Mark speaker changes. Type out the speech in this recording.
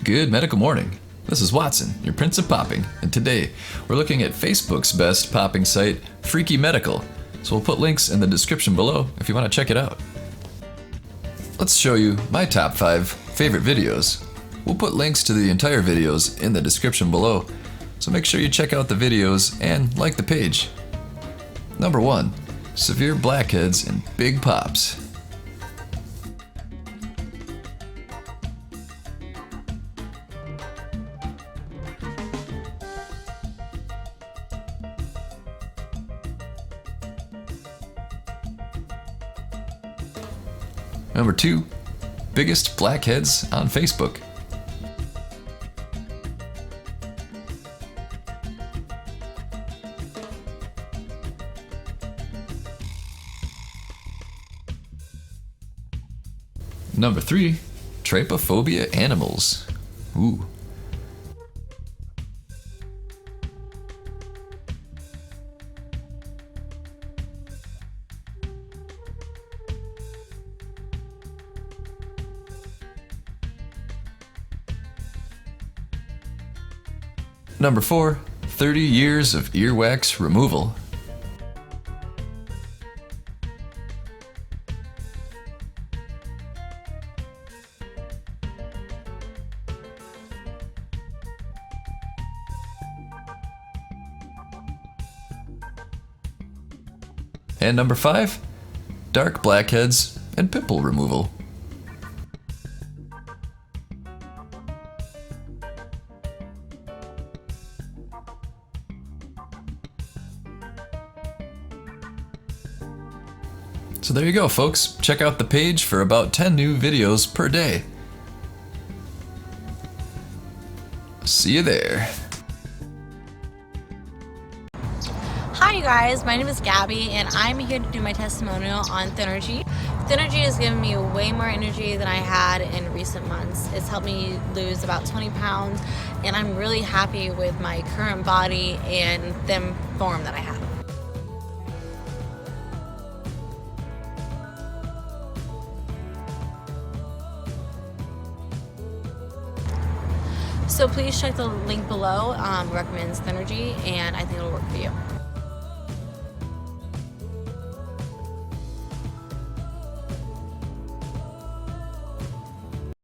Speaker 1: Good medical morning. This is Watson, your Prince of Popping, and today we're looking at Facebook's best popping site, Freaky Medical. So we'll put links in the description below if you want to check it out. Let's show you my top 5 favorite videos. We'll put links to the entire videos in the description below, so make sure you check out the videos and like the page. Number 1. Severe blackheads and big pops. Number 2. Biggest blackheads on Facebook. Number 3. Trypophobia animals. Ooh. Number 4. 30 years of earwax removal. And number 5. Dark blackheads and pimple removal. So there you go, folks. Check out the page for about 10 new videos per day. See you there.
Speaker 2: Hi you guys, my name is Gabby and I'm here to do my testimonial on Thynergy. Thynergy has given me way more energy than I had in recent months. It's helped me lose about 20 pounds and I'm really happy with my current body and the form that I have. So please check the link below, recommends Thynergy, and I think it'll work for you.